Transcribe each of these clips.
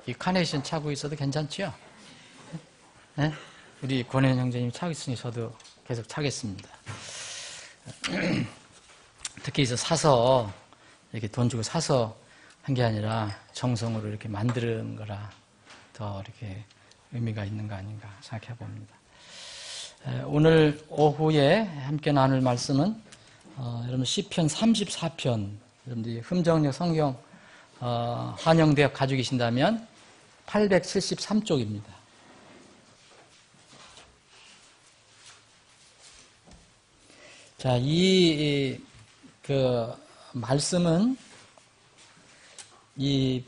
이 카네이션 차고 있어도 괜찮지요? 네? 우리 권현 형제님 차고 있으니 저도 계속 차겠습니다. 특히 이제 사서 이렇게 돈 주고 사서 한 게 아니라 정성으로 이렇게 만드는 거라 더 이렇게 의미가 있는 거 아닌가 생각해 봅니다. 오늘 오후에 함께 나눌 말씀은 여러분 시편 34편, 여러분들이 흠정역 성경 환영대역 가지고 계신다면 873쪽입니다. 자, 그 말씀은 이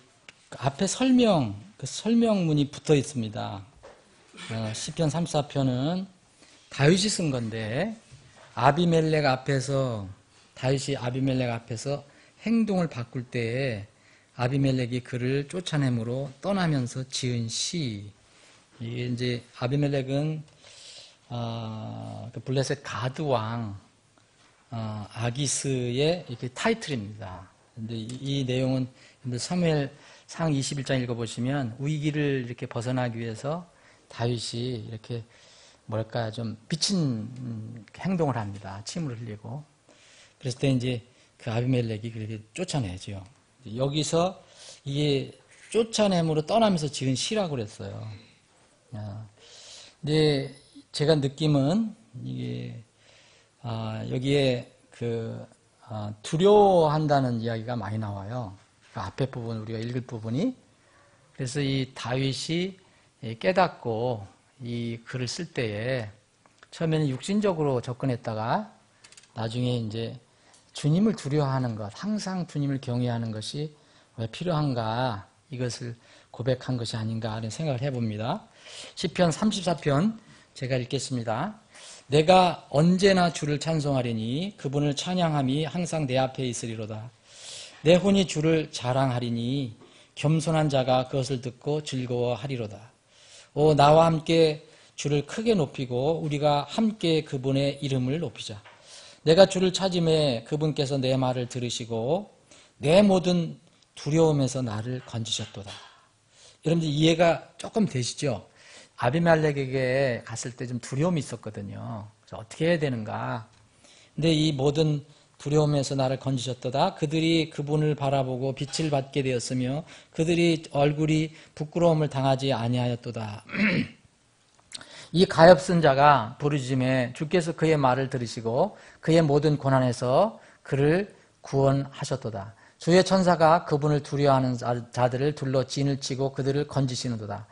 앞에 설명문이 붙어 있습니다. 시편 34편은 다윗이 쓴 건데, 다윗이 아비멜렉 앞에서 행동을 바꿀 때에 아비멜렉이 그를 쫓아내므로 떠나면서 지은 시. 이게 이제 아비멜렉은 그 블레셋 가드 왕 아기스의 이렇게 타이틀입니다. 근데 이 내용은 사무엘 상 21장 읽어보시면 위기를 이렇게 벗어나기 위해서 다윗이 이렇게 좀 비친 행동을 합니다. 침을 흘리고. 그랬을 때 이제 그 아비멜렉이 그렇게 쫓아내죠. 여기서 이게 쫓아내므로 떠나면서 지은 시라고 그랬어요. 근데 제가 느낌은 이게 여기에 두려워한다는 이야기가 많이 나와요. 그 앞에 부분 우리가 읽을 부분이. 그래서 이 다윗이 깨닫고 이 글을 쓸 때에 처음에는 육신적으로 접근했다가 나중에 이제 주님을 두려워하는 것, 항상 주님을 경외하는 것이 왜 필요한가, 이것을 고백한 것이 아닌가 하는 생각을 해봅니다. 시편 34편 제가 읽겠습니다. 내가 언제나 주를 찬송하리니 그분을 찬양함이 항상 내 앞에 있으리로다. 내 혼이 주를 자랑하리니 겸손한 자가 그것을 듣고 즐거워하리로다. 오, 나와 함께 주를 크게 높이고 우리가 함께 그분의 이름을 높이자. 내가 주를 찾음에 그분께서 내 말을 들으시고 내 모든 두려움에서 나를 건지셨도다. 여러분들 이해가 조금 되시죠? 아비멜렉에게 갔을 때 좀 두려움이 있었거든요. 그래서 어떻게 해야 되는가? 근데 이 모든 두려움에서 나를 건지셨도다. 그들이 그분을 바라보고 빛을 받게 되었으며 그들이 얼굴이 부끄러움을 당하지 아니하였도다. 이 가엾은 자가 부르짖음에 주께서 그의 말을 들으시고 그의 모든 고난에서 그를 구원하셨도다. 주의 천사가 그분을 두려워하는 자들을 둘러 진을 치고 그들을 건지시는도다.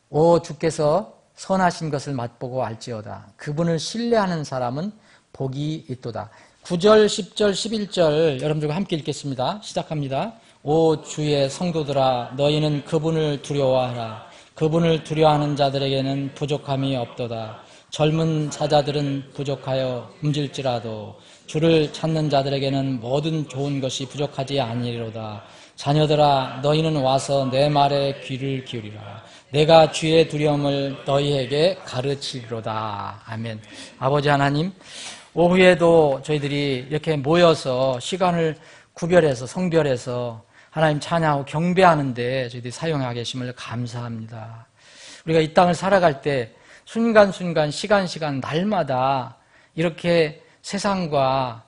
오, 주께서 선하신 것을 맛보고 알지어다. 그분을 신뢰하는 사람은 복이 있도다. 9절, 10절, 11절 여러분들과 함께 읽겠습니다. 시작합니다. 오 주의 성도들아, 너희는 그분을 두려워하라. 그분을 두려워하는 자들에게는 부족함이 없도다. 젊은 사자들은 부족하여 굶질지라도 주를 찾는 자들에게는 모든 좋은 것이 부족하지 아니리로다. 자녀들아, 너희는 와서 내 말에 귀를 기울이라. 내가 주의 두려움을 너희에게 가르치리로다. 아멘. 아버지 하나님, 오후에도 저희들이 이렇게 모여서 시간을 구별해서 성별해서 하나님 찬양하고 경배하는데 저희들이 사용하게 계심을 감사합니다. 우리가 이 땅을 살아갈 때 순간순간 시간 날마다 이렇게 세상과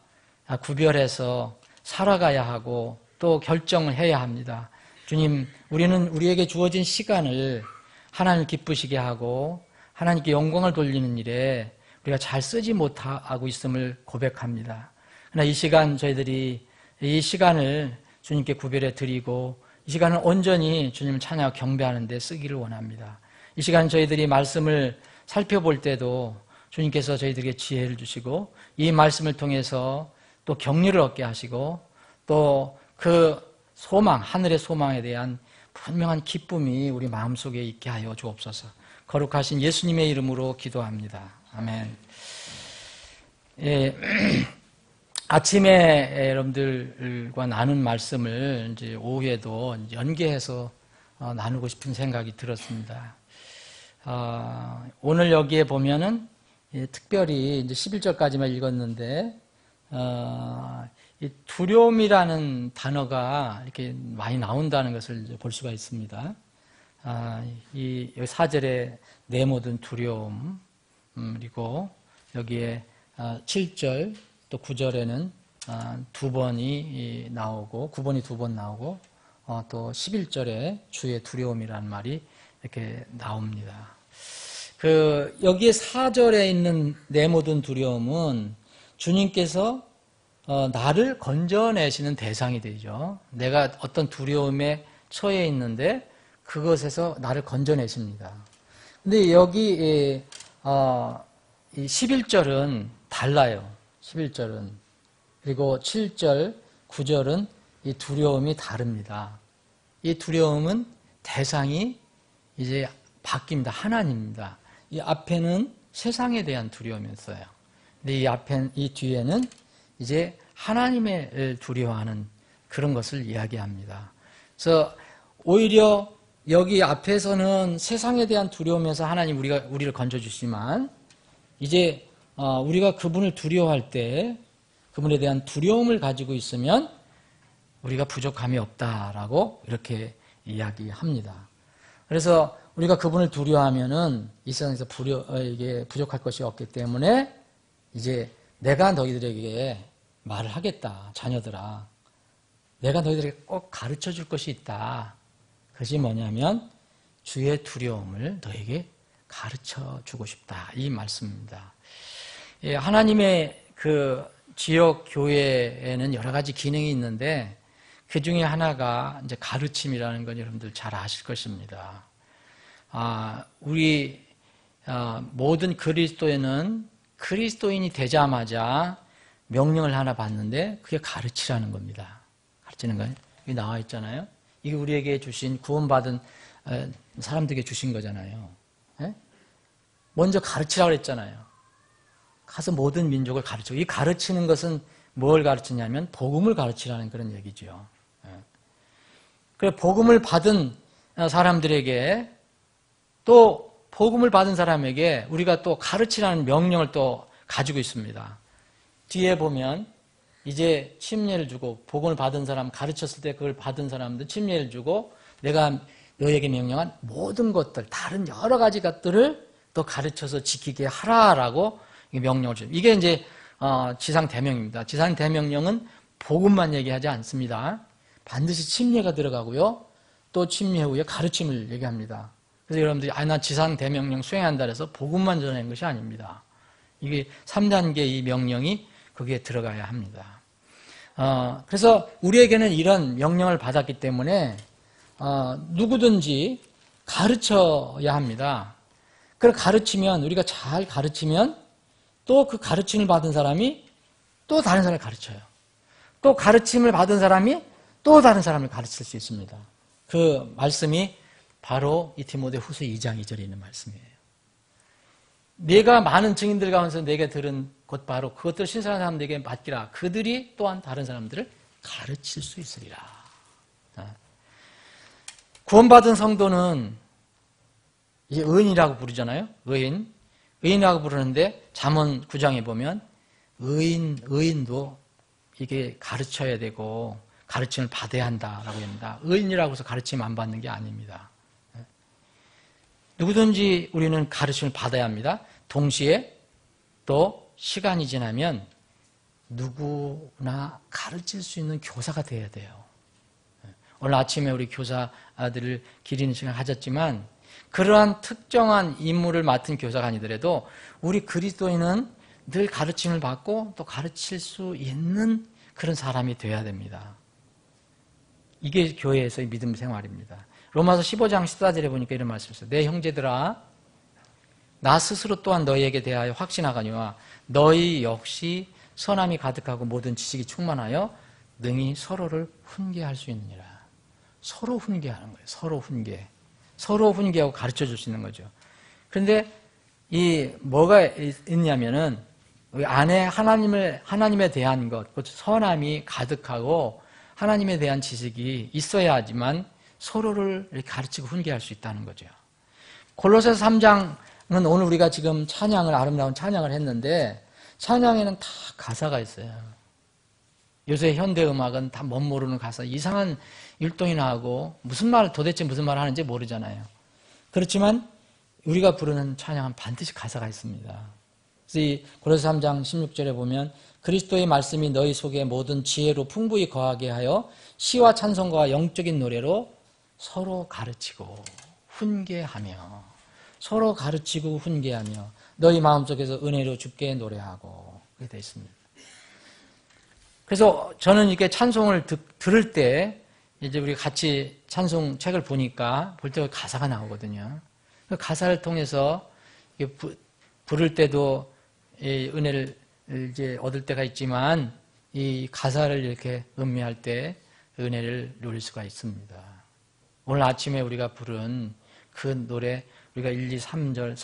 구별해서 살아가야 하고 또 결정을 해야 합니다. 주님, 우리는 우리에게 주어진 시간을 하나님을 기쁘시게 하고 하나님께 영광을 돌리는 일에 우리가 잘 쓰지 못하고 있음을 고백합니다. 그러나 이 시간 저희들이 이 시간을 주님께 구별해 드리고 이 시간을 온전히 주님을 찬양하고 경배하는 데 쓰기를 원합니다. 이 시간 저희들이 말씀을 살펴볼 때도 주님께서 저희들에게 지혜를 주시고 이 말씀을 통해서 또 격려를 얻게 하시고 또 그 소망, 하늘의 소망에 대한 분명한 기쁨이 우리 마음속에 있게 하여 주옵소서. 거룩하신 예수님의 이름으로 기도합니다. 아멘. 예, 아침에 여러분들과 나눈 말씀을 이제 오후에도 연계해서 나누고 싶은 생각이 들었습니다. 오늘 여기에 보면은 특별히 이제 11절까지만 읽었는데 이 두려움이라는 단어가 이렇게 많이 나온다는 것을 볼 수가 있습니다. 이 4절에 내 모든 두려움, 그리고 여기에 7절 또 9절에는 두 번이 나오고 9번이 두 번 나오고 또 11절에 주의 두려움이라는 말이 이렇게 나옵니다. 여기에 4절에 있는 내 모든 두려움은 주님께서 나를 건져내시는 대상이 되죠. 내가 어떤 두려움에 처해 있는데 그것에서 나를 건져내십니다. 근데 여기 11절은 달라요. 11절은. 그리고 7절, 9절은 이 두려움이 다릅니다. 이 두려움은 대상이 이제 바뀝니다. 하나님입니다. 이 앞에는 세상에 대한 두려움이었어요. 근데 이 뒤에는 이제 하나님을 두려워하는 그런 것을 이야기합니다. 그래서 오히려 여기 앞에서는 세상에 대한 두려움에서 하나님 우리를 건져주시지만 이제 우리가 그분을 두려워할 때 그분에 대한 두려움을 가지고 있으면 우리가 부족함이 없다라고 이렇게 이야기합니다. 그래서 우리가 그분을 두려워하면은 이 세상에서 이게 부족할 것이 없기 때문에 이제 내가 너희들에게 말을 하겠다. 자녀들아. 내가 너희들에게 꼭 가르쳐 줄 것이 있다. 그것이 뭐냐면 주의 두려움을 너에게 가르쳐 주고 싶다. 이 말씀입니다. 하나님의 그 지역 교회에는 여러 가지 기능이 있는데 그 중에 하나가 이제 가르침이라는 건 여러분들 잘 아실 것입니다. 우리 모든 그리스도인이 되자마자 명령을 하나 받는데 그게 가르치라는 겁니다. 가르치는 거예요. 여기 나와 있잖아요. 이게 우리에게 주신 구원받은 사람들에게 주신 거잖아요. 예? 먼저 가르치라고 했잖아요. 가서 모든 민족을 가르치고 이 가르치는 것은 뭘 가르치냐면 복음을 가르치라는 그런 얘기죠. 예. 그래 복음을 받은 사람들에게 또 복음을 받은 사람에게 우리가 또 가르치라는 명령을 또 가지고 있습니다. 뒤에 보면 이제 침례를 주고 복음을 받은 사람 가르쳤을 때 그걸 받은 사람들 침례를 주고 내가 너에게 명령한 모든 것들 다른 여러 가지 것들을 또 가르쳐서 지키게 하라라고 명령을 줍니다. 이게 이제 지상대명입니다. 지상대명령은 복음만 얘기하지 않습니다. 반드시 침례가 들어가고요. 또 침례 후에 가르침을 얘기합니다. 그래서 여러분들이 나 지상대명령 수행한다 해서 복음만 전하는 것이 아닙니다. 이게 3단계 이 명령이 거기에 들어가야 합니다. 그래서 우리에게는 이런 명령을 받았기 때문에 누구든지 가르쳐야 합니다. 그걸 가르치면 우리가 잘 가르치면 또 그 가르침을 받은 사람이 또 다른 사람을 가르쳐요. 또 가르침을 받은 사람이 또 다른 사람을 가르칠 수 있습니다. 그 말씀이 바로 이 디모데후서 2장 2절에 있는 말씀이에요. 내가 많은 증인들 가운데서 내게 들은 곧 바로 그것들 신선한 사람들에게 맡기라. 그들이 또한 다른 사람들을 가르칠 수 있으리라. 구원받은 성도는 이제 의인이라고 부르잖아요. 의인이라고 부르는데 잠언 9장에 보면 의인도 이게 가르쳐야 되고 가르침을 받아야 한다라고 합니다. 의인이라고 해서 가르침 안 받는 게 아닙니다. 누구든지 우리는 가르침을 받아야 합니다. 동시에 또 시간이 지나면 누구나 가르칠 수 있는 교사가 돼야 돼요. 오늘 아침에 우리 교사들을 기리는 시간을 가졌지만 그러한 특정한 임무를 맡은 교사가 아니더라도 우리 그리스도인은 늘 가르침을 받고 또 가르칠 수 있는 그런 사람이 돼야 됩니다. 이게 교회에서의 믿음 생활입니다. 로마서 15장 14절에 보니까 이런 말씀이 있어요. 내 형제들아 나 스스로 또한 너희에게 대하여 확신하거니와 너희 역시 선함이 가득하고 모든 지식이 충만하여 능히 서로를 훈계할 수 있느니라. 서로 훈계하는 거예요. 서로 훈계. 서로 훈계하고 가르쳐 줄 수 있는 거죠. 그런데 이 뭐가 있냐면은 안에 하나님에 대한 것, 선함이 가득하고 하나님에 대한 지식이 있어야 하지만 서로를 이렇게 가르치고 훈계할 수 있다는 거죠. 골로새서 3장은 오늘 우리가 지금 찬양을 아름다운 찬양을 했는데 찬양에는 다 가사가 있어요. 요새 현대음악은 다 멋모르는 가사, 이상한 율동이나 하고 도대체 무슨 말 하는지 모르잖아요. 그렇지만 우리가 부르는 찬양은 반드시 가사가 있습니다. 그래서 이 고린도서 3장 16절에 보면 그리스도의 말씀이 너희 속에 모든 지혜로 풍부히 거하게 하여 시와 찬송과 영적인 노래로 서로 가르치고 훈계하며 너희 마음속에서 은혜로 주께 노래하고 그렇게 되어 있습니다. 그래서 저는 이렇게 찬송을 들을 때 이제 우리 같이 찬송 책을 보니까 볼 때 가사가 나오거든요. 그 가사를 통해서 부를 때도 은혜를 이제 얻을 때가 있지만 이 가사를 이렇게 음미할 때 은혜를 누릴 수가 있습니다. 오늘 아침에 우리가 부른 그 노래 우리가 1, 2, 3절,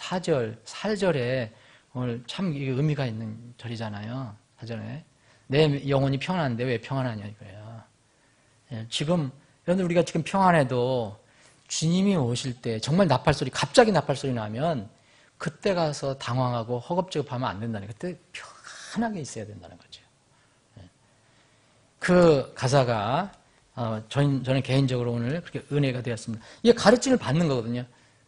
4절에 오늘 참 의미가 있는 절이잖아요. 4절에 내 영혼이 평안한데 왜 평안하냐 이거예요. 지금 여러분들 우리가 지금 평안해도 주님이 오실 때 정말 갑자기 나팔소리 나면 그때 가서 당황하고 허겁지겁하면 안 된다는 거예요. 그때 편하게 있어야 된다는 거죠. 그 가사가 저는 개인적으로 오늘 그렇게 은혜가 되었습니다. 이게 가르침을 받는 거거든요.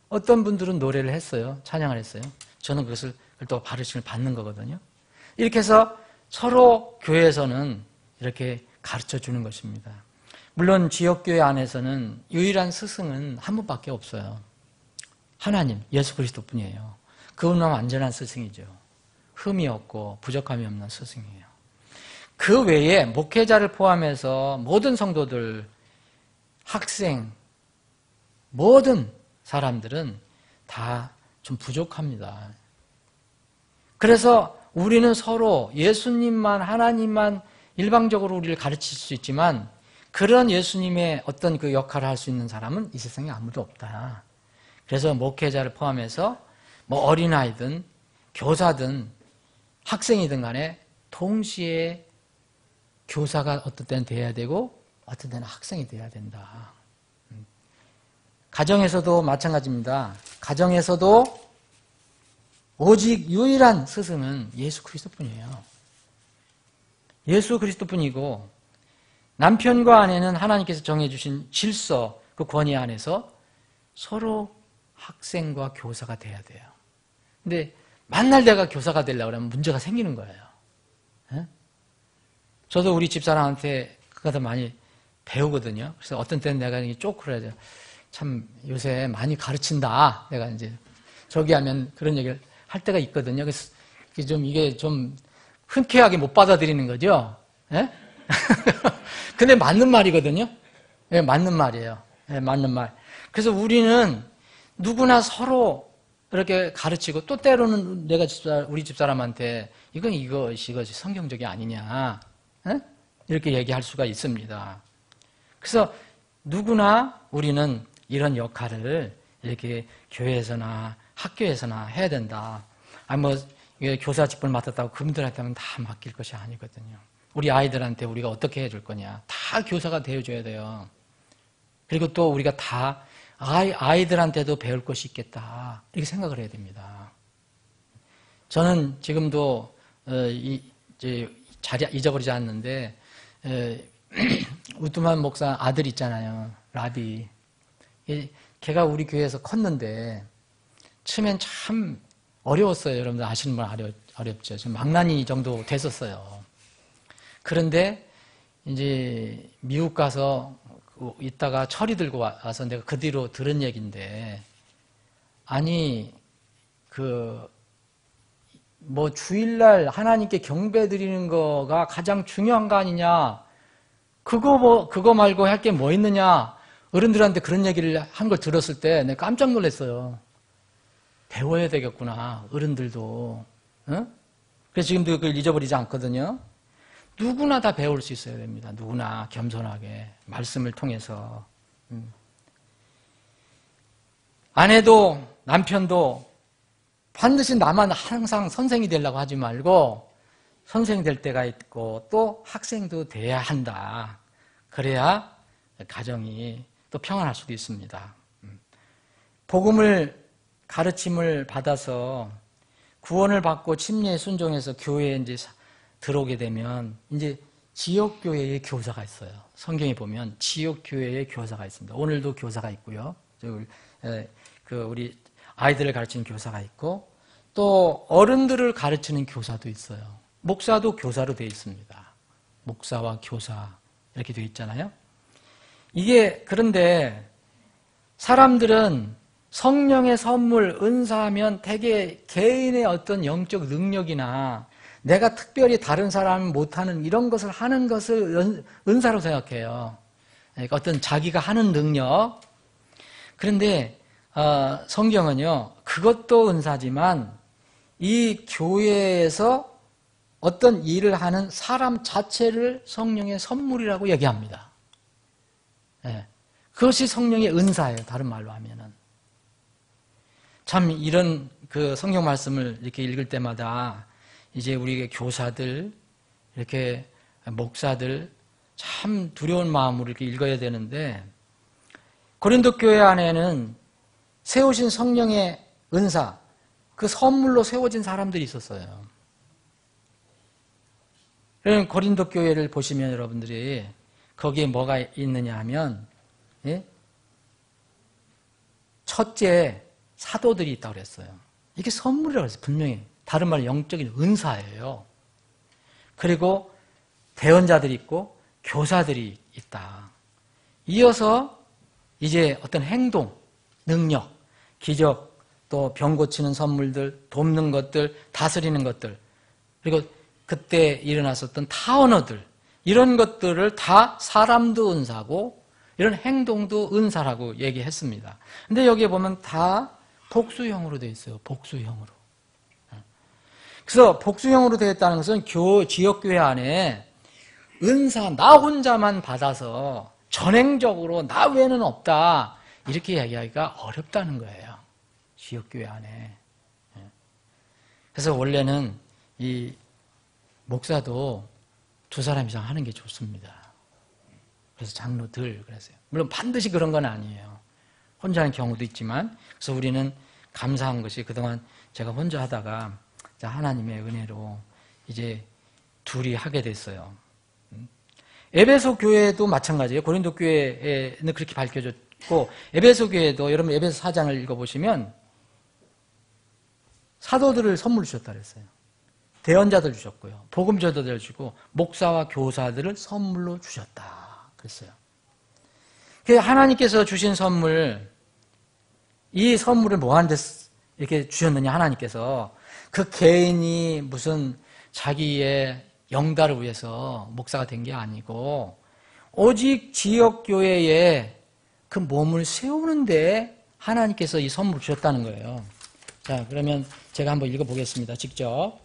어떤 분들은 노래를 했어요. 찬양을 했어요. 저는 그것을 또 가르침을 받는 거거든요. 이렇게 해서 서로 교회에서는 이렇게 가르쳐 주는 것입니다. 물론 지역교회 안에서는 유일한 스승은 한 분밖에 없어요. 하나님, 예수 그리스도뿐이에요. 그분만 완전한 스승이죠. 흠이 없고 부족함이 없는 스승이에요. 그 외에 목회자를 포함해서 모든 성도들, 학생, 모든 사람들은 다 좀 부족합니다. 그래서 우리는 서로 예수님만, 하나님만 일방적으로 우리를 가르칠 수 있지만 그런 예수님의 어떤 그 역할을 할 수 있는 사람은 이 세상에 아무도 없다. 그래서 목회자를 포함해서 뭐 어린아이든 교사든 학생이든 간에 동시에 교사가 어떤 때는 돼야 되고 어떤 때는 학생이 돼야 된다. 가정에서도 마찬가지입니다. 가정에서도 오직 유일한 스승은 예수 그리스도뿐이에요. 예수 그리스도뿐이고 남편과 아내는 하나님께서 정해주신 질서, 그 권위 안에서 서로 학생과 교사가 돼야 돼요. 근데 만날 내가 교사가 되려고 하면 문제가 생기는 거예요. 에? 저도 우리 집사람한테 그거도 많이 배우거든요. 그래서 어떤 때는 내가 쪼크를 하죠. 참 요새 많이 가르친다. 내가 이제 저기 하면 그런 얘기를 할 때가 있거든요. 그래서 이게 좀 흔쾌하게 못 받아들이는 거죠. 예? 근데 맞는 말이거든요. 예, 맞는 말이에요. 예, 맞는 말. 그래서 우리는 누구나 서로 이렇게 가르치고 또 때로는 내가 우리 집사람한테 이것이 성경적이 아니냐. 예? 이렇게 얘기할 수가 있습니다. 그래서 누구나 우리는 이런 역할을 이렇게 교회에서나 학교에서나 해야 된다. 교사 직분을 맡았다고 그분들한테 하면 다 맡길 것이 아니거든요. 우리 아이들한테 우리가 어떻게 해줄 거냐. 다 교사가 되어줘야 돼요. 그리고 또 우리가 다 아이들한테도 배울 것이 있겠다. 이렇게 생각을 해야 됩니다. 저는 지금도 자리 잊어버리지 않는데 우트만 목사 아들 있잖아요. 라비. 걔가 우리 교회에서 컸는데 처음엔 참 어려웠어요. 여러분들 아시는 분 어렵죠. 지금 망나니 정도 됐었어요. 그런데 이제 미국 가서 있다가 철이 들고 와서 내가 그 뒤로 들은 얘기인데 아니 주일날 하나님께 경배 드리는 거가 가장 중요한 거 아니냐. 그거 말고 할 게 뭐 있느냐. 어른들한테 그런 얘기를 한 걸 들었을 때 내가 깜짝 놀랐어요. 배워야 되겠구나. 어른들도. 어? 그래서 지금도 그걸 잊어버리지 않거든요. 누구나 다 배울 수 있어야 됩니다. 누구나 겸손하게 말씀을 통해서. 아내도 남편도 반드시 나만 항상 선생이 되려고 하지 말고 선생 될 때가 있고 또 학생도 돼야 한다. 그래야 가정이 또 평안할 수도 있습니다. 복음을 가르침을 받아서 구원을 받고 침례에 순종해서 교회에 이제 들어오게 되면 이제 지역교회의 교사가 있어요. 성경에 보면 지역교회의 교사가 있습니다. 오늘도 교사가 있고요. 우리 아이들을 가르치는 교사가 있고, 또 어른들을 가르치는 교사도 있어요. 목사도 교사로 되어 있습니다. 목사와 교사 이렇게 되어 있잖아요. 이게 그런데 사람들은 성령의 선물, 은사하면 대개 개인의 어떤 영적 능력이나 내가 특별히 다른 사람이 못하는 이런 것을 하는 것을 은사로 생각해요. 그러니까 어떤 자기가 하는 능력. 그런데 성경은요, 그것도 은사지만 이 교회에서 어떤 일을 하는 사람 자체를 성령의 선물이라고 얘기합니다. 그것이 성령의 은사예요. 다른 말로 하면은. 참 이런 그 성경 말씀을 이렇게 읽을 때마다 이제 우리 교사들, 이렇게 목사들 참 두려운 마음으로 이렇게 읽어야 되는데, 고린도 교회 안에는 세우신 성령의 은사, 그 선물로 세워진 사람들이 있었어요. 그럼 고린도 교회를 보시면 여러분들이 거기에 뭐가 있느냐 하면, 첫째 사도들이 있다고 그랬어요. 이게 선물이라고 했어요. 분명히. 다른 말로 영적인 은사예요. 그리고 대언자들이 있고 교사들이 있다. 이어서 이제 어떤 행동, 능력, 기적, 또 병 고치는 선물들, 돕는 것들, 다스리는 것들, 그리고 그때 일어났었던 타언어들, 이런 것들을 다 사람도 은사고 이런 행동도 은사라고 얘기했습니다. 근데 여기에 보면 다 복수형으로 되어 있어요. 복수형으로. 그래서 복수형으로 되어 있다는 것은 지역교회 안에 은사 나 혼자만 받아서 전행적으로 나 외에는 없다 이렇게 얘기하기가 어렵다는 거예요. 지역교회 안에. 그래서 원래는 이 목사도 2사람 이상 하는 게 좋습니다. 그래서 장로들 그랬어요. 물론 반드시 그런 건 아니에요. 혼자 하는 경우도 있지만, 그래서 우리는 감사한 것이 그동안 제가 혼자 하다가 하나님의 은혜로 이제 둘이 하게 됐어요. 에베소 교회도 마찬가지예요. 고린도 교회는 그렇게 밝혀졌고, 에베소 교회도 여러분 에베소 4장을 읽어보시면 사도들을 선물 주셨다 그랬어요. 대언자들 주셨고요. 복음전도자들 주고 목사와 교사들을 선물로 주셨다 그랬어요. 하나님께서 주신 선물, 이 선물을 뭐하는 데 이렇게 주셨느냐 하나님께서 그 개인이 무슨 자기의 영달을 위해서 목사가 된 게 아니고 오직 지역교회에 그 몸을 세우는데 하나님께서 이 선물을 주셨다는 거예요. 자, 그러면 제가 한번 읽어보겠습니다. 직접.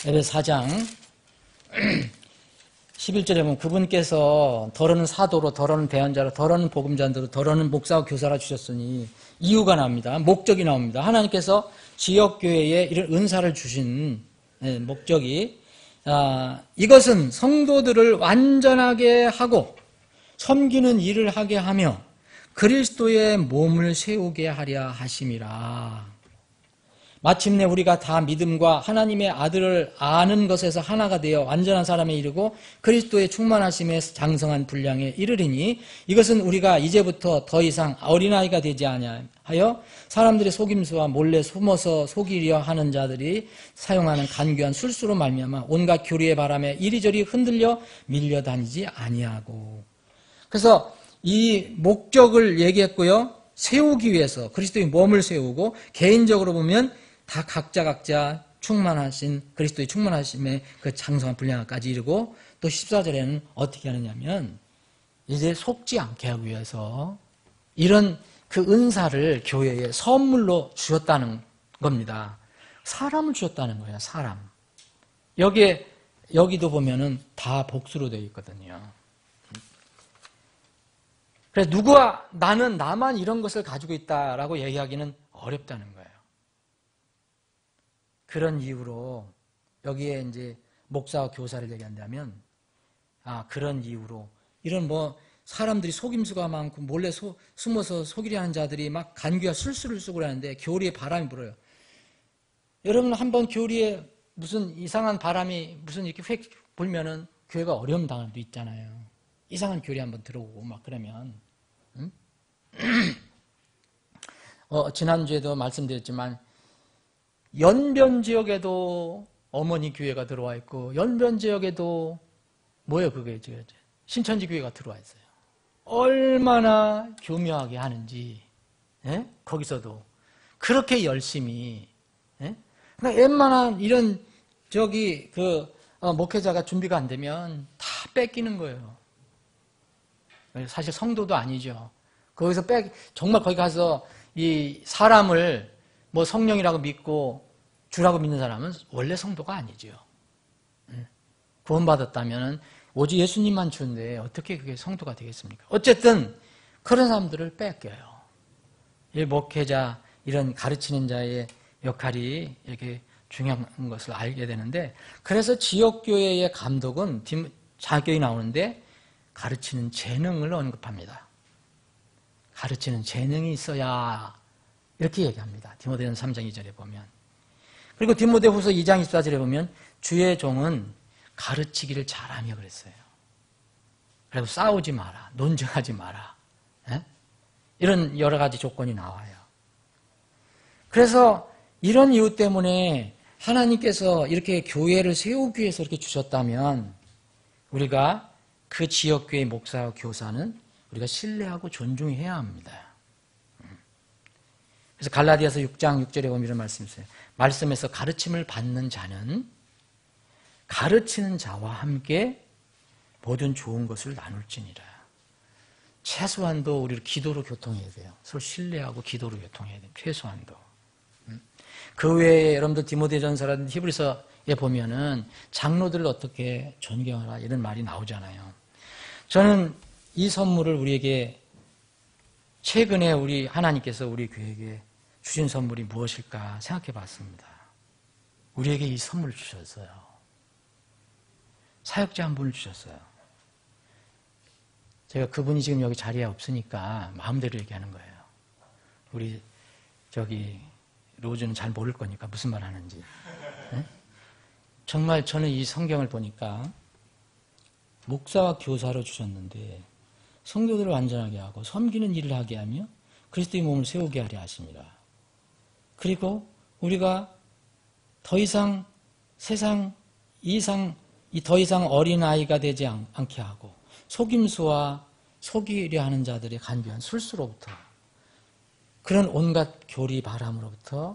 에베소 4장 11절에 보면 그분께서 더러는 사도로, 더러는 대언자로, 더러는 복음자로, 더러는 목사와 교사라 주셨으니 이유가 나옵니다. 목적이 나옵니다. 하나님께서 지역교회에 이런 은사를 주신 목적이 이것은 성도들을 완전하게 하고 섬기는 일을 하게 하며 그리스도의 몸을 세우게 하려 하심이라. 마침내 우리가 다 믿음과 하나님의 아들을 아는 것에서 하나가 되어 완전한 사람에 이르고 그리스도의 충만하심에 장성한 분량에 이르리니 이것은 우리가 이제부터 더 이상 어린아이가 되지 아니하여 사람들의 속임수와 몰래 숨어서 속이려 하는 자들이 사용하는 간교한 술수로 말미암아 온갖 교리의 바람에 이리저리 흔들려 밀려다니지 아니하고. 그래서 이 목적을 얘기했고요. 세우기 위해서 그리스도의 몸을 세우고, 개인적으로 보면 다 각자 충만하신 그리스도의 충만하심에 그 장성한 분량까지 이르고, 또 14절에는 어떻게 하느냐면 이제 속지 않게 하기 위해서 이런 그 은사를 교회에 선물로 주셨다는 겁니다. 사람을 주셨다는 거예요. 사람. 여기도 보면은 다 복수로 되어 있거든요. 그래서 나만 이런 것을 가지고 있다라고 얘기하기는 어렵다는 거예요. 그런 이유로 여기에 이제 목사와 교사를 얘기한다면, 그런 이유로 이런 사람들이 속임수가 많고 몰래 숨어서 속이려 하는 자들이 막 간귀와 술수를 쓰고 그러는데 교리에 바람이 불어요. 여러분 한번 교리에 무슨 이상한 바람이 무슨 이렇게 불면은 교회가 어려움 당할 수도 있잖아요. 이상한 교리 한번 들어오고 막 그러면. 응? 지난주에도 말씀드렸지만 연변 지역에도 어머니 교회가 들어와 있고 연변 지역에도 뭐예요 그게 신천지 교회가 들어와 있어요. 얼마나 교묘하게 하는지 예? 거기서도 그렇게 열심히 예? 그러니까 웬만한 이런 목회자가 준비가 안 되면 다 뺏기는 거예요. 사실 성도도 아니죠. 거기서 정말 거기 가서 이 사람을 뭐 성령이라고 믿고 주라고 믿는 사람은 원래 성도가 아니죠. 구원받았다면 오직 예수님만 주는데 어떻게 그게 성도가 되겠습니까? 어쨌든 그런 사람들을 뺏겨요. 이 목회자, 이런 가르치는 자의 역할이 이렇게 중요한 것을 알게 되는데, 그래서 지역교회의 감독은 자격이 나오는데 가르치는 재능을 언급합니다. 가르치는 재능이 있어야 이렇게 얘기합니다. 디모데전서 3장 2절에 보면. 그리고 디모데후서 2장 24절에 보면 주의 종은 가르치기를 잘하며 그랬어요. 그리고 싸우지 마라, 논쟁하지 마라. 에? 이런 여러 가지 조건이 나와요. 그래서 이런 이유 때문에 하나님께서 이렇게 교회를 세우기 위해서 이렇게 주셨다면 우리가 그 지역교회 목사와 교사는 우리가 신뢰하고 존중해야 합니다. 그래서 갈라디아서 6장 6절에 보면 이런 말씀이 있어요. 말씀에서 가르침을 받는 자는 가르치는 자와 함께 모든 좋은 것을 나눌지니라. 최소한도 우리를 기도로 교통해야 돼요. 서로 신뢰하고 기도로 교통해야 돼요. 최소한도. 그 외에 여러분들 디모데전서라든지 히브리서에 보면은 장로들을 어떻게 존경하라 이런 말이 나오잖아요. 저는 이 선물을 우리에게 최근에 우리 하나님께서 우리 교회에게 주신 선물이 무엇일까 생각해 봤습니다. 우리에게 이 선물을 주셨어요. 사역자 한 분을 주셨어요. 제가 그분이 지금 여기 자리에 없으니까 마음대로 얘기하는 거예요. 우리 로즈는 잘 모를 거니까 무슨 말 하는지. 네? 정말 저는 이 성경을 보니까 목사와 교사로 주셨는데 성도들을 완전하게 하고 섬기는 일을 하게 하며 그리스도의 몸을 세우게 하려 하십니다. 그리고 우리가 더 이상 더 이상 어린아이가 되지 않게 하고 속임수와 속이려 하는 자들의 간교한 술수로부터 그런 온갖 교리 바람으로부터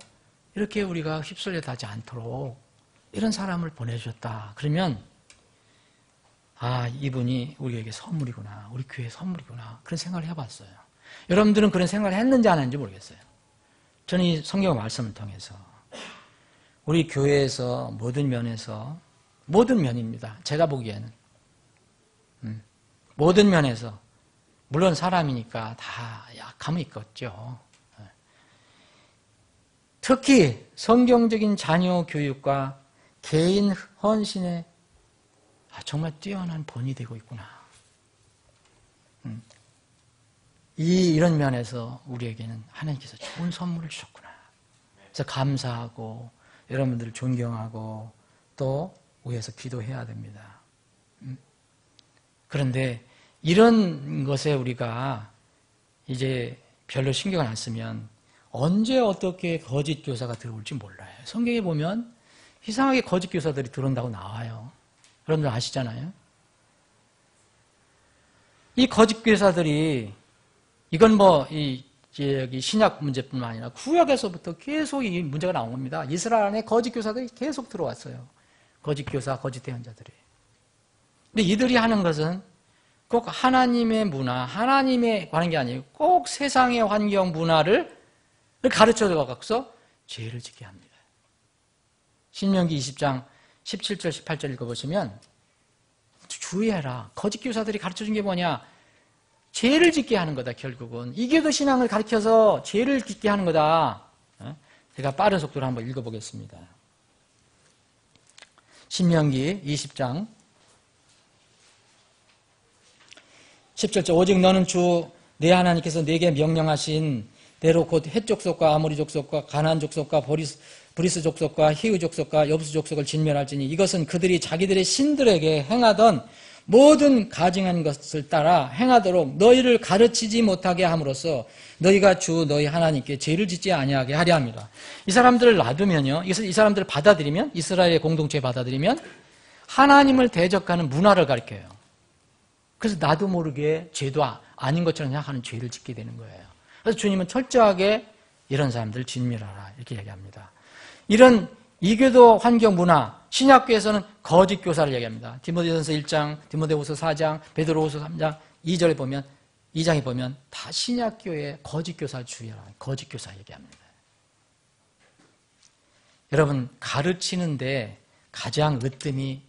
이렇게 우리가 휩쓸려 가지 않도록 이런 사람을 보내주셨다. 그러면 이분이 우리에게 선물이구나. 우리 교회의 선물이구나. 그런 생각을 해봤어요. 여러분들은 그런 생각을 했는지 안 했는지 모르겠어요. 저는 이 성경 말씀을 통해서 우리 교회에서 모든 면입니다. 제가 보기에는 모든 면에서 물론 사람이니까 다 약함이 있겠죠. 특히 성경적인 자녀 교육과 개인 헌신에 정말 뛰어난 본이 되고 있구나. 이런 면에서 우리에게는 하나님께서 좋은 선물을 주셨구나. 그래서 감사하고 여러분들을 존경하고 또 위해서 기도해야 됩니다. 그런데 이런 것에 우리가 이제 별로 신경을 안 쓰면 언제 어떻게 거짓 교사가 들어올지 몰라요. 성경에 보면 이상하게 거짓 교사들이 들어온다고 나와요. 여러분들 아시잖아요. 이 거짓 교사들이 이건 여기 신약 문제뿐만 아니라 구약에서부터 계속 이 문제가 나온 겁니다. 이스라엘 안에 거짓 교사들이 계속 들어왔어요. 거짓 교사, 거짓 대언자들이. 근데 이들이 하는 것은 꼭 하나님의 문화, 하나님에 관한 게 아니고 꼭 세상의 환경 문화를 가르쳐서 죄를 짓게 합니다. 신명기 20장 17절, 18절 읽어보시면 주의해라. 거짓 교사들이 가르쳐준 게 뭐냐? 죄를 짓게 하는 거다, 결국은. 이교도 신앙을 가르쳐서 죄를 짓게 하는 거다. 제가 빠른 속도로 한번 읽어보겠습니다. 신명기 20장 17절 오직 너는 주 내 하나님께서 내게 명령하신 대로 곧 헷 족속과 아모리 족속과 가나안 족속과 브리스 족속과 히브 족속과 여부스 족속을 진멸할지니 이것은 그들이 자기들의 신들에게 행하던 모든 가증한 것을 따라 행하도록 너희를 가르치지 못하게 함으로써 너희가 주 너희 하나님께 죄를 짓지 아니하게 하려 합니다. 이 사람들을 놔두면요, 이 사람들을 받아들이면, 이스라엘의 공동체에 받아들이면 하나님을 대적하는 문화를 가르쳐요. 그래서 나도 모르게 죄도 아닌 것처럼 생각하는 죄를 짓게 되는 거예요. 그래서 주님은 철저하게 이런 사람들을 진멸하라 이렇게 얘기합니다. 이런 이교도 환경 문화, 신약교에서는 거짓 교사를 얘기합니다. 디모데전서 1장, 디모데후서 4장, 베드로후서 3장 2장에 보면 다 신약교의 거짓 교사를 주의하라. 거짓 교사 얘기합니다. 여러분, 가르치는데 가장 으뜸이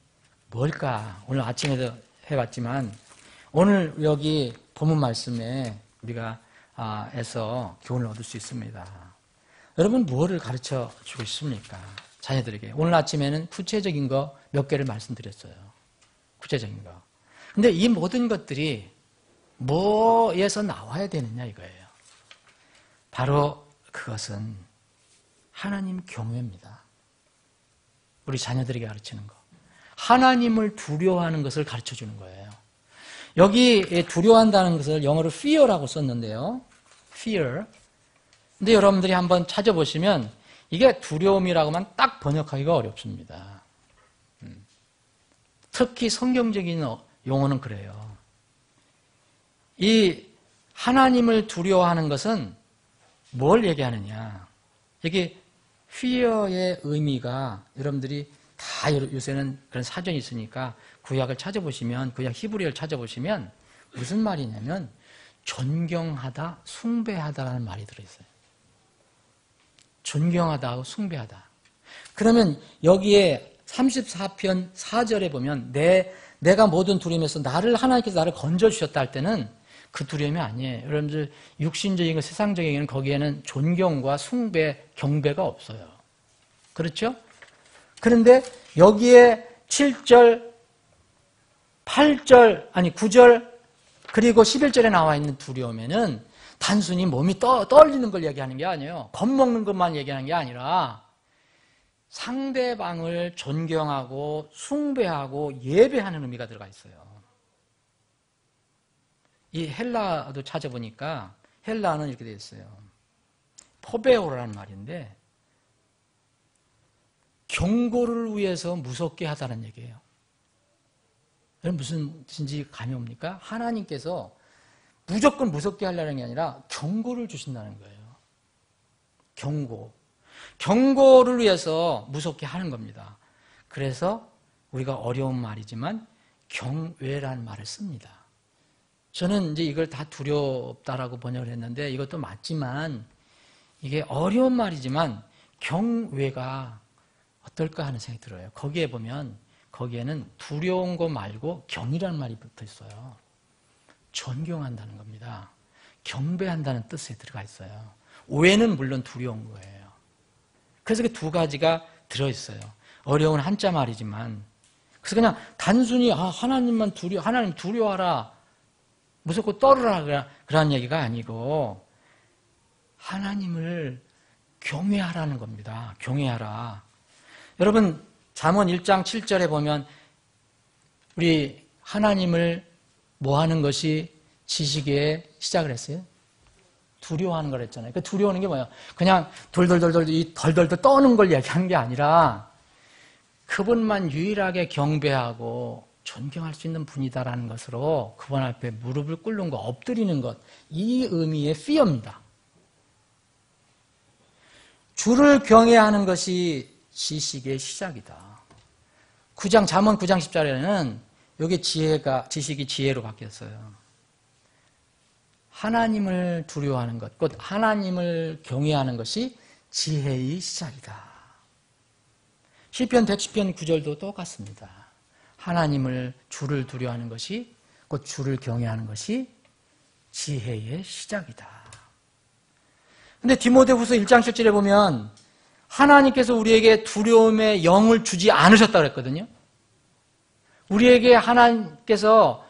뭘까? 오늘 아침에도 해봤지만 오늘 여기 본문 말씀에 우리가 에서 교훈을 얻을 수 있습니다. 여러분, 무엇을 가르쳐 주고 있습니까? 자녀들에게. 오늘 아침에는 구체적인 거 몇 개를 말씀드렸어요. 구체적인 거. 근데 이 모든 것들이 뭐에서 나와야 되느냐 이거예요. 바로 그것은 하나님 경외입니다. 우리 자녀들에게 가르치는 거. 하나님을 두려워하는 것을 가르쳐 주는 거예요. 여기 두려워한다는 것을 영어로 fear라고 썼는데요. fear. 근데 여러분들이 한번 찾아보시면 이게 두려움이라고만 딱 번역하기가 어렵습니다. 특히 성경적인 용어는 그래요. 이 하나님을 두려워하는 것은 뭘 얘기하느냐. 여기 fear의 의미가 여러분들이 다 요새는 그런 사전이 있으니까 구약을 찾아보시면, 구약 히브리어를 찾아보시면 무슨 말이냐면 존경하다, 숭배하다라는 말이 들어있어요. 존경하다하고 숭배하다. 그러면 여기에 34편 4절에 보면 내가 모든 두려움에서 하나님께서 나를 건져주셨다 할 때는 그 두려움이 아니에요. 여러분들 육신적인 것, 세상적인 것 거기에는 존경과 숭배, 경배가 없어요. 그렇죠? 그런데 여기에 7절, 8절, 9절 그리고 11절에 나와 있는 두려움에는 단순히 몸이 떨리는 걸 얘기하는 게 아니에요. 겁먹는 것만 얘기하는 게 아니라 상대방을 존경하고 숭배하고 예배하는 의미가 들어가 있어요. 이 헬라도 찾아보니까 헬라는 이렇게 되어 있어요. 포베오라는 말인데 경고를 위해서 무섭게 하다는 얘기예요. 무슨 뜻인지 감이 옵니까? 하나님께서 무조건 무섭게 하려는 게 아니라 경고를 주신다는 거예요. 경고를 위해서 무섭게 하는 겁니다. 그래서 우리가 어려운 말이지만 경외라는 말을 씁니다. 저는 이제 이걸 다 두렵다라고 번역을 했는데 이것도 맞지만 이게 어려운 말이지만 경외가 어떨까 하는 생각이 들어요. 거기에 보면 거기에는 두려운 거 말고 경이라는 말이 붙어 있어요. 존경한다는 겁니다. 경배한다는 뜻에 들어가 있어요. 오해는 물론 두려운 거예요. 그래서 그 두 가지가 들어있어요. 어려운 한자 말이지만 그래서 그냥 단순히 하나님 두려워하라 무섭고 떨으라 그런 얘기가 아니고 하나님을 경외하라는 겁니다. 경외하라. 여러분 잠언 1장 7절에 보면 우리 하나님을 뭐 하는 것이 지식의 시작을 했어요? 두려워하는 걸 했잖아요. 그 두려워하는 게 뭐예요? 그냥 덜덜덜 떠는 걸 얘기하는 게 아니라 그분만 유일하게 경배하고 존경할 수 있는 분이다라는 것으로 그분 앞에 무릎을 꿇는 것, 엎드리는 것, 이 의미의 fear입니다. 주를 경외하는 것이 지식의 시작이다. 잠언 9장 10절에는 여기 지식이 지혜로 바뀌었어요. 하나님을 두려워하는 것, 곧 하나님을 경외하는 것이 지혜의 시작이다. 시편 110편 9절도 똑같습니다. 주를 두려워하는 것이, 곧 주를 경외하는 것이 지혜의 시작이다. 근데 디모데후서 1장 7절에 보면 하나님께서 우리에게 두려움의 영을 주지 않으셨다고 그랬거든요. 우리에게 하나님께서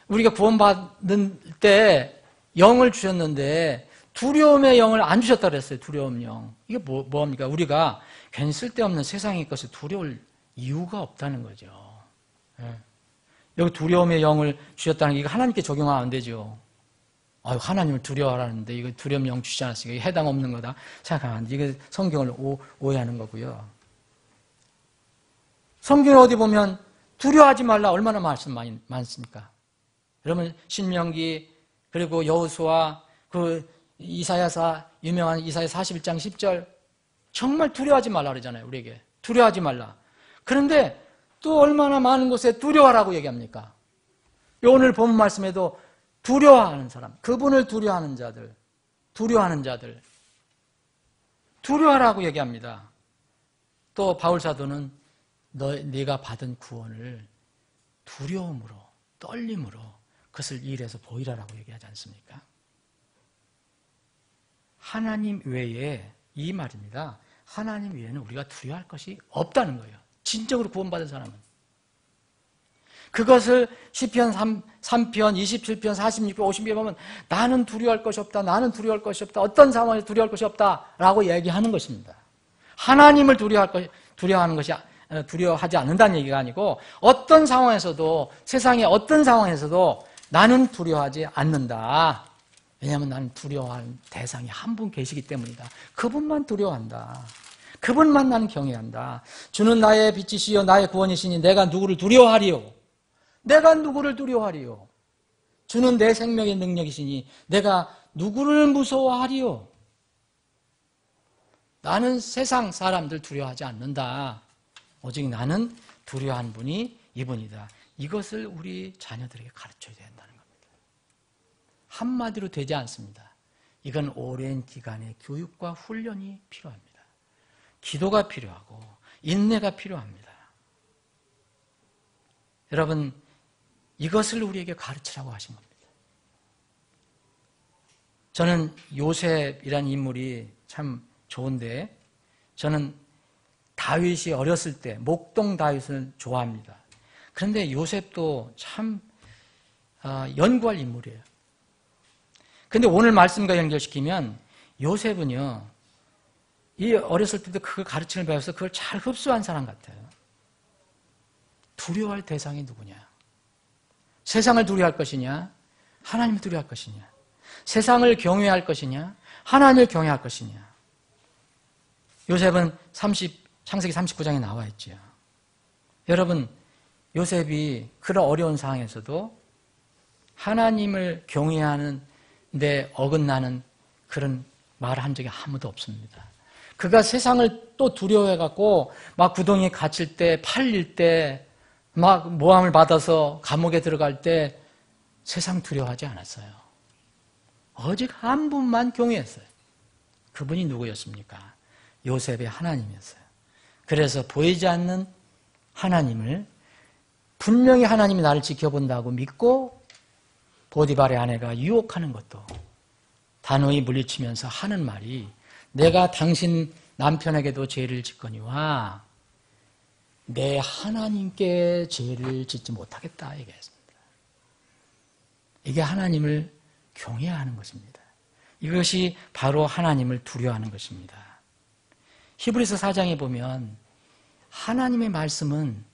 우리가 구원받는 때 영을 주셨는데 두려움의 영을 안 주셨다 그랬어요. 두려움 영. 이게 뭐합니까? 우리가 괜히 쓸데없는 세상의 것을 두려울 이유가 없다는 거죠. 예. 여기 두려움의 영을 주셨다는 게 이거 하나님께 적용하면 안 되죠. 아유, 하나님을 두려워하라는데 이거 두려움 영 주지 않았으니까 이거 해당 없는 거다 생각하면 안 돼. 이거 성경을 오해하는 거고요. 성경에 어디 보면 두려워하지 말라 얼마나 말씀 많습니까? 여러분 신명기 그리고 여호수아 그 이사야사 유명한 이사야 41장 10절 정말 두려워하지 말라 그러잖아요. 우리에게 두려워하지 말라. 그런데 또 얼마나 많은 곳에 두려워하라고 얘기합니까? 오늘 본 말씀에도 두려워하는 사람, 그분을 두려워하는 자들, 두려워하라고 얘기합니다. 또 바울 사도는 네가 받은 구원을 두려움으로, 떨림으로 그것을 이 일에서 보이라라고 얘기하지 않습니까? 하나님 외에 이 말입니다. 하나님 외에는 우리가 두려워할 것이 없다는 거예요. 진정으로 구원받은 사람은. 그것을 시편 3편, 27편, 46편, 50편 보면 나는 두려워할 것이 없다. 나는 두려워할 것이 없다. 어떤 상황에서 두려워할 것이 없다라고 얘기하는 것입니다. 하나님을 두려워하지 않는다는 얘기가 아니고 어떤 상황에서도 세상의 어떤 상황에서도 나는 두려워하지 않는다. 왜냐하면 나는 두려워할 대상이 한 분 계시기 때문이다. 그분만 두려워한다. 그분만 나는 경외한다. 주는 나의 빛이시여 나의 구원이시니 내가 누구를 두려워하리요? 내가 누구를 두려워하리요? 주는 내 생명의 능력이시니 내가 누구를 무서워하리요? 나는 세상 사람들 두려워하지 않는다. 오직 나는 두려워하는 분이 이분이다. 이것을 우리 자녀들에게 가르쳐야 된다는 겁니다. 한마디로 되지 않습니다. 이건 오랜 기간의 교육과 훈련이 필요합니다. 기도가 필요하고 인내가 필요합니다. 여러분, 이것을 우리에게 가르치라고 하신 겁니다. 저는 요셉이라는 인물이 참 좋은데 저는 다윗이 어렸을 때 목동 다윗을 좋아합니다. 그런데 요셉도 참 연구할 인물이에요. 그런데 오늘 말씀과 연결시키면 요셉은요, 이 어렸을 때도 그 가르침을 배워서 그걸 잘 흡수한 사람 같아요. 두려워할 대상이 누구냐? 세상을 두려워할 것이냐? 하나님을 두려워할 것이냐? 세상을 경외할 것이냐? 하나님을 경외할 것이냐? 요셉은 창세기 39장에 나와 있죠. 여러분, 요셉이 그런 어려운 상황에서도 하나님을 경외하는 데 어긋나는 그런 말을 한 적이 아무도 없습니다. 그가 세상을 또 두려워해갖고 막 구덩이에 갇힐 때, 팔릴 때, 막 모함을 받아서 감옥에 들어갈 때 세상 두려워하지 않았어요. 오직 한 분만 경외했어요. 그분이 누구였습니까? 요셉의 하나님이었어요. 그래서 보이지 않는 하나님을 분명히 하나님이 나를 지켜본다고 믿고 보디발의 아내가 유혹하는 것도 단호히 물리치면서 하는 말이 내가 당신 남편에게도 죄를 짓거니와 내 하나님께 죄를 짓지 못하겠다 얘기했습니다. 이게 하나님을 경외하는 것입니다. 이것이 바로 하나님을 두려워하는 것입니다. 히브리서 4장에 보면 하나님의 말씀은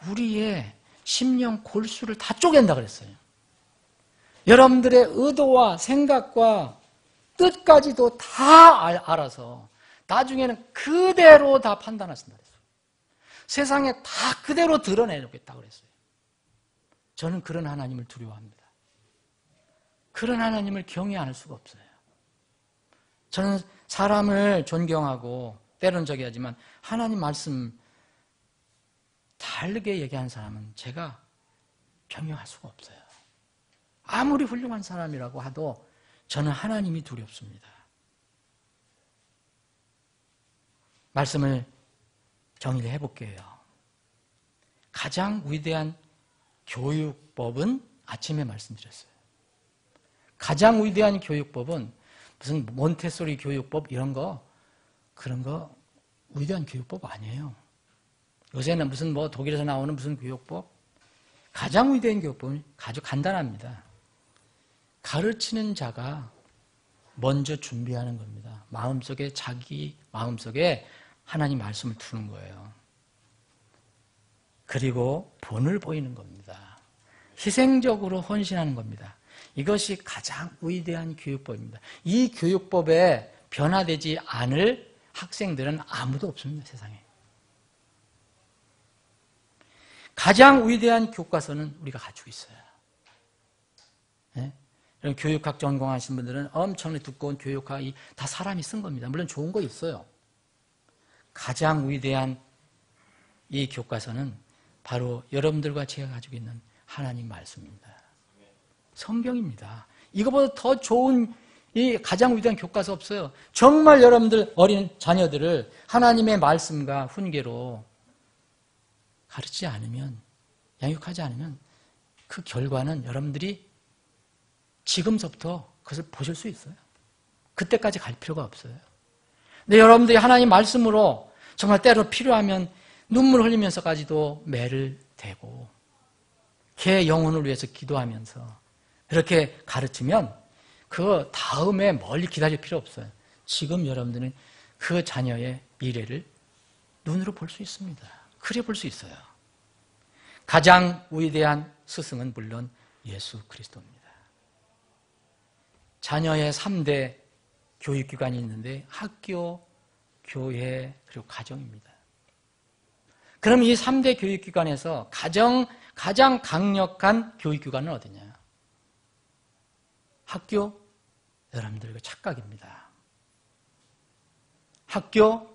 우리의 심령 골수를 다 쪼갠다 그랬어요. 여러분들의 의도와 생각과 뜻까지도 다 알아서 나중에는 그대로 다 판단하신다 그랬어요. 세상에 다 그대로 드러내놓겠다 그랬어요. 저는 그런 하나님을 두려워합니다. 그런 하나님을 경외 안 할 수가 없어요. 저는 사람을 존경하고 때론 저기 하지만 하나님 말씀 다르게 얘기하는 사람은 제가 경영할 수가 없어요. 아무리 훌륭한 사람이라고 하도 저는 하나님이 두렵습니다. 말씀을 정리를 해볼게요. 가장 위대한 교육법은 아침에 말씀드렸어요. 가장 위대한 교육법은 무슨 몬테소리 교육법 이런 거 그런 거 위대한 교육법 아니에요. 요새는 무슨 뭐 독일에서 나오는 무슨 교육법 가장 위대한 교육법은 아주 간단합니다. 가르치는 자가 먼저 준비하는 겁니다. 마음속에 자기 마음속에 하나님 말씀을 두는 거예요. 그리고 본을 보이는 겁니다. 희생적으로 헌신하는 겁니다. 이것이 가장 위대한 교육법입니다. 이 교육법에 변화되지 않을 학생들은 아무도 없습니다, 세상에. 가장 위대한 교과서는 우리가 가지고 있어요. 네? 이런 교육학 전공하신 분들은 엄청나게 두꺼운 교육학 다 사람이 쓴 겁니다. 물론 좋은 거 있어요. 가장 위대한 이 교과서는 바로 여러분들과 제가 가지고 있는 하나님 말씀입니다. 성경입니다. 이거보다 더 좋은 이 가장 위대한 교과서 없어요. 정말 여러분들 어린 자녀들을 하나님의 말씀과 훈계로 가르치지 않으면, 양육하지 않으면 그 결과는 여러분들이 지금서부터 그것을 보실 수 있어요. 그때까지 갈 필요가 없어요. 근데 여러분들이 하나님 말씀으로 정말 때로 필요하면 눈물 흘리면서까지도 매를 대고 걔 영혼을 위해서 기도하면서 이렇게 가르치면 그 다음에 멀리 기다릴 필요 없어요. 지금 여러분들은 그 자녀의 미래를 눈으로 볼 수 있습니다. 그래 볼 수 있어요. 가장 위대한 스승은 물론 예수 그리스도입니다. 자녀의 3대 교육기관이 있는데 학교, 교회, 그리고 가정입니다. 그럼 이 3대 교육기관에서 가장 강력한 교육기관은 어디냐? 학교, 여러분들 이거 착각입니다. 학교,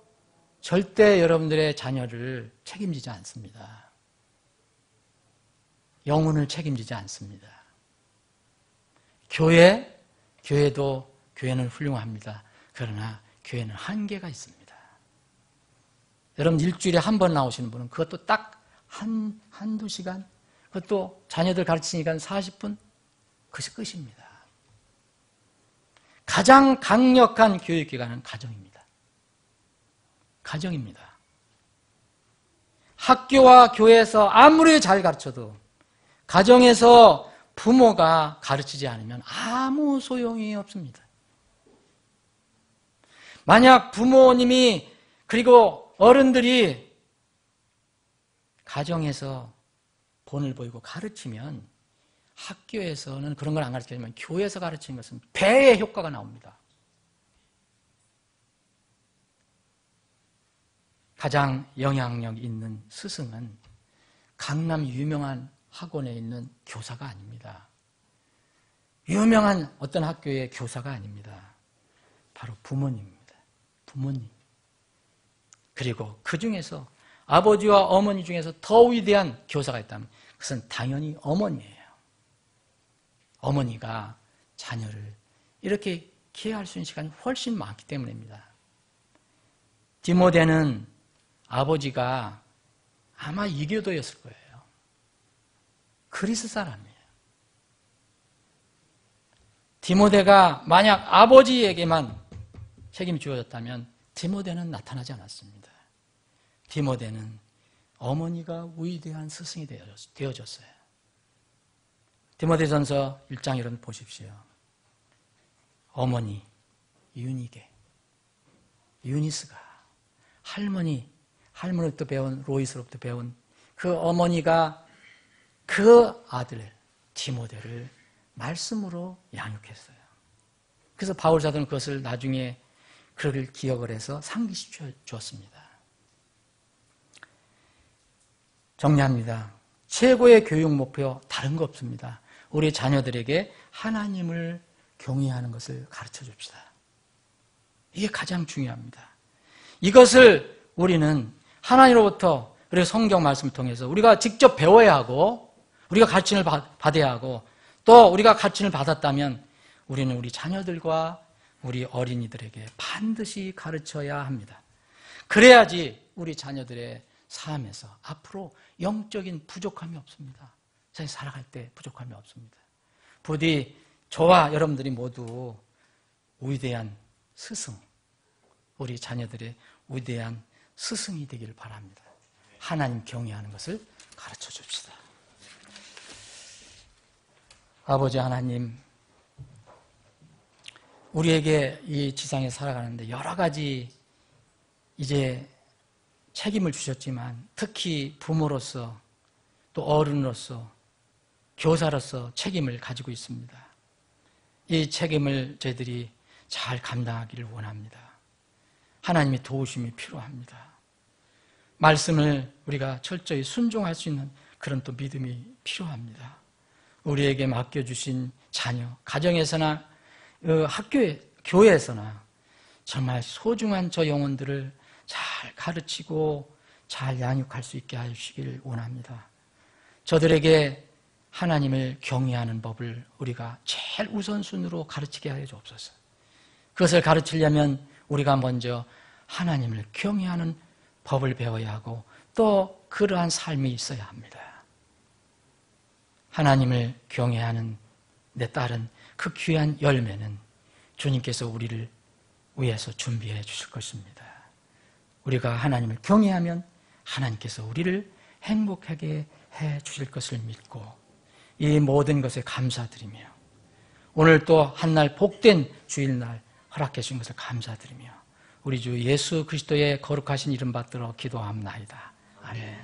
절대 여러분들의 자녀를 책임지지 않습니다. 영혼을 책임지지 않습니다. 교회는 훌륭합니다. 그러나 교회는 한계가 있습니다. 여러분 일주일에 한 번 나오시는 분은 그것도 딱 한두 시간, 그것도 자녀들 가르치니까 40분, 그것이 끝입니다. 가장 강력한 교육기관은 가정입니다. 가정입니다. 학교와 교회에서 아무리 잘 가르쳐도 가정에서 부모가 가르치지 않으면 아무 소용이 없습니다. 만약 부모님이 그리고 어른들이 가정에서 본을 보이고 가르치면 학교에서는 그런 걸 안 가르치지만 교회에서 가르치는 것은 배의 효과가 나옵니다. 가장 영향력 있는 스승은 강남 유명한 학원에 있는 교사가 아닙니다. 유명한 어떤 학교의 교사가 아닙니다. 바로 부모님입니다. 부모님. 그리고 그 중에서 아버지와 어머니 중에서 더 위대한 교사가 있다면 그것은 당연히 어머니예요. 어머니가 자녀를 이렇게 케어할 수 있는 시간이 훨씬 많기 때문입니다. 디모데는 아버지가 아마 이교도였을 거예요. 그리스 사람이에요. 디모데가 만약 아버지에게만 책임이 주어졌다면 디모데는 나타나지 않았습니다. 디모데는 어머니가 위대한 스승이 되어졌어요. 디모데전서 1장 이런 보십시오. 어머니 유니스가 할머니로부터 배운 로이스로부터 배운 그 어머니가 그 아들 디모데를 말씀으로 양육했어요. 그래서 바울 사도는 그것을 나중에 그를 기억을 해서 상기시켜 주었습니다. 정리합니다. 최고의 교육 목표 다른 거 없습니다. 우리 자녀들에게 하나님을 경외하는 것을 가르쳐 줍시다. 이게 가장 중요합니다. 이것을 우리는 하나님으로부터 그리고 성경 말씀을 통해서 우리가 직접 배워야 하고 우리가 가르침을 받아야 하고 또 우리가 가르침을 받았다면 우리는 우리 자녀들과 우리 어린이들에게 반드시 가르쳐야 합니다. 그래야지 우리 자녀들의 삶에서 앞으로 영적인 부족함이 없습니다. 세상에 살아갈 때 부족함이 없습니다. 부디 저와 여러분들이 모두 위대한 스승, 우리 자녀들의 위대한 스승이 되기를 바랍니다. 하나님 경외하는 것을 가르쳐 줍시다. 아버지 하나님, 우리에게 이 지상에 살아가는데 여러 가지 이제 책임을 주셨지만 특히 부모로서 또 어른으로서 교사로서 책임을 가지고 있습니다. 이 책임을 저희들이 잘 감당하기를 원합니다. 하나님의 도우심이 필요합니다. 말씀을 우리가 철저히 순종할 수 있는 그런 또 믿음이 필요합니다. 우리에게 맡겨주신 자녀, 가정에서나 학교에, 교회에서나 정말 소중한 저 영혼들을 잘 가르치고 잘 양육할 수 있게 하시길 원합니다. 저들에게 하나님을 경외하는 법을 우리가 제일 우선순위로 가르치게 하여 주옵소서. 그것을 가르치려면 우리가 먼저 하나님을 경외하는 법을 배워야 하고 또 그러한 삶이 있어야 합니다. 하나님을 경외하는 내 딸은 그 귀한 열매는 주님께서 우리를 위해서 준비해 주실 것입니다. 우리가 하나님을 경외하면 하나님께서 우리를 행복하게 해 주실 것을 믿고 이 모든 것에 감사드리며 오늘 또 한날 복된 주일날 허락해 주신 것을 감사드리며 우리 주 예수 그리스도의 거룩하신 이름 받들어 기도합나이다. 아멘.